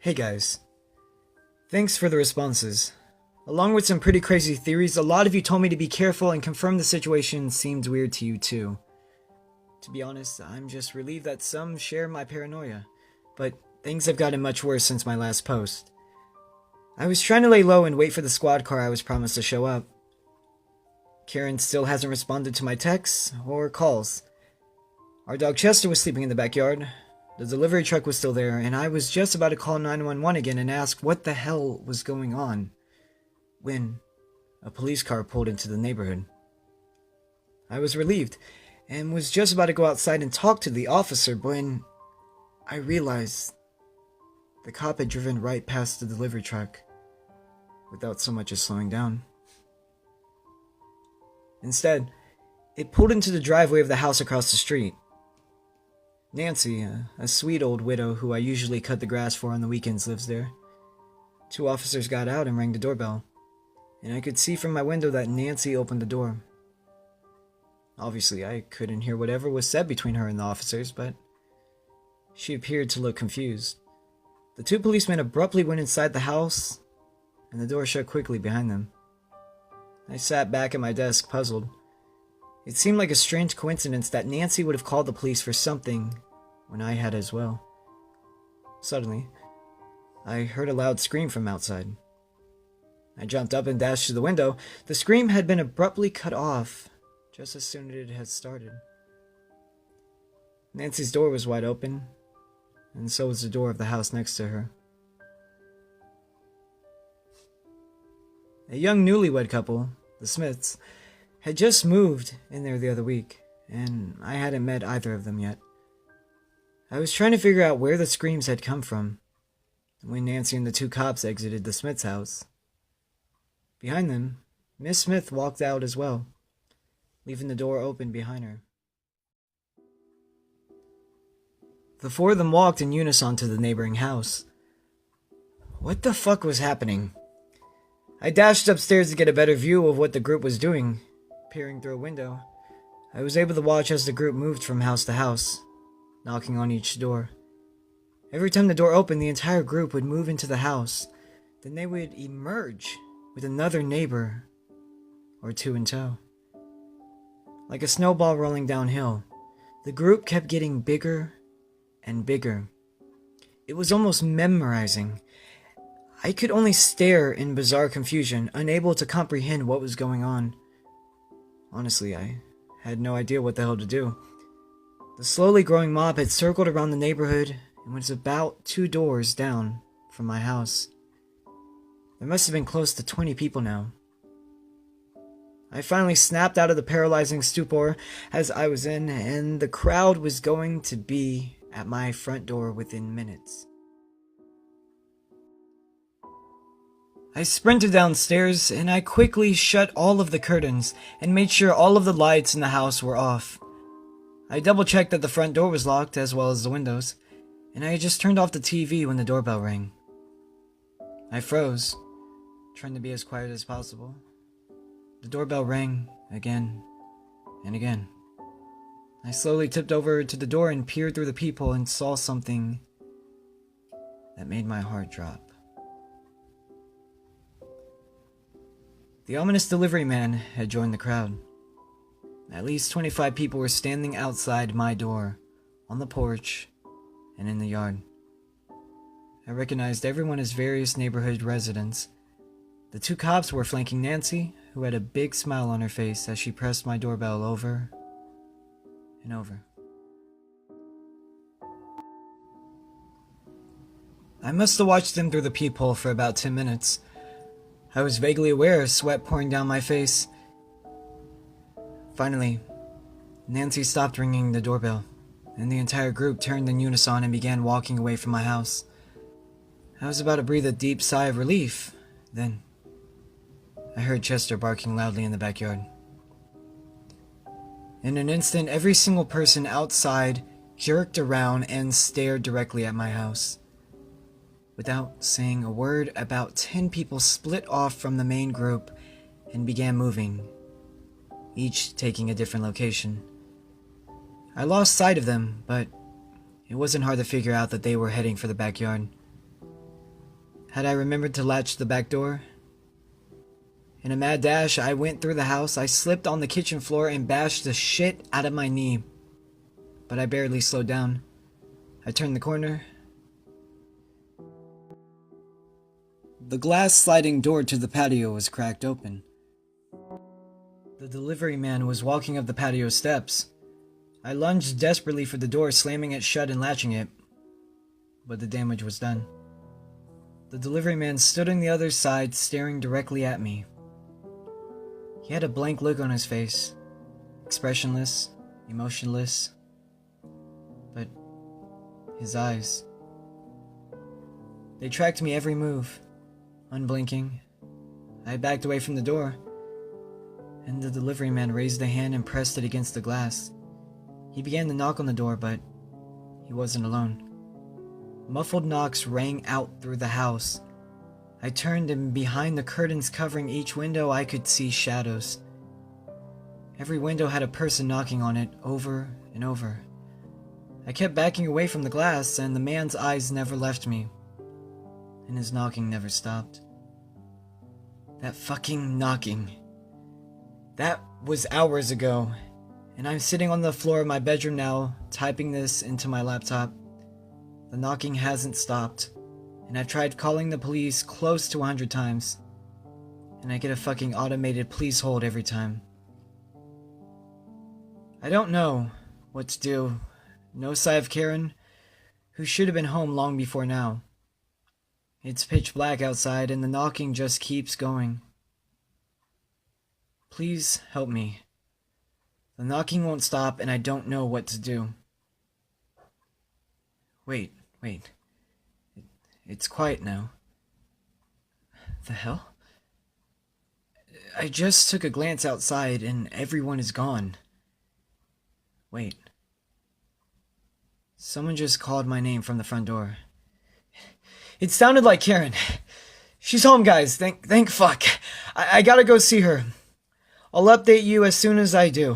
Hey guys, thanks for the responses. Along with some pretty crazy theories, a lot of you told me to be careful and confirmed the situation seemed weird to you too. To be honest, I'm just relieved that some share my paranoia, but things have gotten much worse since my last post. I was trying to lay low and wait for the squad car I was promised to show up. Karen still hasn't responded to my texts or calls. Our dog Chester was sleeping in the backyard. The delivery truck was still there, and I was just about to call 911 again and ask what the hell was going on when a police car pulled into the neighborhood. I was relieved and was just about to go outside and talk to the officer when I realized the cop had driven right past the delivery truck without so much as slowing down. Instead, it pulled into the driveway of the house across the street. Nancy, a sweet old widow who I usually cut the grass for on the weekends, lives there. Two officers got out and rang the doorbell, and I could see from my window that Nancy opened the door. Obviously, I couldn't hear whatever was said between her and the officers, but she appeared to look confused. The two policemen abruptly went inside the house, and the door shut quickly behind them. I sat back at my desk, puzzled. It seemed like a strange coincidence that Nancy would have called the police for something when I had as well. Suddenly, I heard a loud scream from outside. I jumped up and dashed to the window. The scream had been abruptly cut off just as soon as it had started. Nancy's door was wide open, and so was the door of the house next to her. A young newlywed couple, the Smiths, had just moved in there the other week, and I hadn't met either of them yet. I was trying to figure out where the screams had come from when Nancy and the two cops exited the Smiths' house. Behind them, Miss Smith walked out as well, leaving the door open behind her. The four of them walked in unison to the neighboring house. What the fuck was happening? I dashed upstairs to get a better view of what the group was doing. Peering through a window, I was able to watch as the group moved from house to house, knocking on each door. Every time the door opened, the entire group would move into the house. Then they would emerge with another neighbor or two in tow. Like a snowball rolling downhill, the group kept getting bigger and bigger. It was almost memorizing. I could only stare in bizarre confusion, unable to comprehend what was going on. Honestly, I had no idea what the hell to do. The slowly growing mob had circled around the neighborhood and was about 2 doors down from my house. There must have been close to 20 people now. I finally snapped out of the paralyzing stupor as I was in, and the crowd was going to be at my front door within minutes. I sprinted downstairs, and I quickly shut all of the curtains and made sure all of the lights in the house were off. I double-checked that the front door was locked as well as the windows, and I had just turned off the TV when the doorbell rang. I froze, trying to be as quiet as possible. The doorbell rang again and again. I slowly tipped over to the door and peered through the peephole and saw something that made my heart drop. The ominous delivery man had joined the crowd. At least 25 people were standing outside my door, on the porch, and in the yard. I recognized everyone as various neighborhood residents. The two cops were flanking Nancy, who had a big smile on her face as she pressed my doorbell over and over. I must have watched them through the peephole for about 10 minutes. I was vaguely aware of sweat pouring down my face. Finally, Nancy stopped ringing the doorbell, and the entire group turned in unison and began walking away from my house. I was about to breathe a deep sigh of relief, then I heard Chester barking loudly in the backyard. In an instant, every single person outside jerked around and stared directly at my house. Without saying a word, about 10 people split off from the main group and began moving, each taking a different location. I lost sight of them, but it wasn't hard to figure out that they were heading for the backyard. Had I remembered to latch the back door? In a mad dash, I went through the house. I slipped on the kitchen floor and bashed the shit out of my knee. But I barely slowed down. I turned the corner. The glass sliding door to the patio was cracked open. The delivery man was walking up the patio steps. I lunged desperately for the door, slamming it shut and latching it. But the damage was done. The delivery man stood on the other side, staring directly at me. He had a blank look on his face, expressionless, emotionless. But his eyes, they tracked me every move, unblinking. I backed away from the door, and the delivery man raised a hand and pressed it against the glass. He began to knock on the door, but he wasn't alone. Muffled knocks rang out through the house. I turned, and behind the curtains covering each window, I could see shadows. Every window had a person knocking on it, over and over. I kept backing away from the glass, and the man's eyes never left me. And his knocking never stopped. That fucking knocking. That was hours ago, and I'm sitting on the floor of my bedroom now, typing this into my laptop. The knocking hasn't stopped, and I've tried calling the police close to 100 times, and I get a fucking automated please hold every time. I don't know what to do. No sign of Karen, who should have been home long before now. It's pitch black outside, and the knocking just keeps going. Please help me. The knocking won't stop, and I don't know what to do. Wait. It's quiet now. The hell? I just took a glance outside, and everyone is gone. Wait. Someone just called my name from the front door. It sounded like Karen. She's home, guys. Thank fuck. I gotta go see her. I'll update you as soon as I do.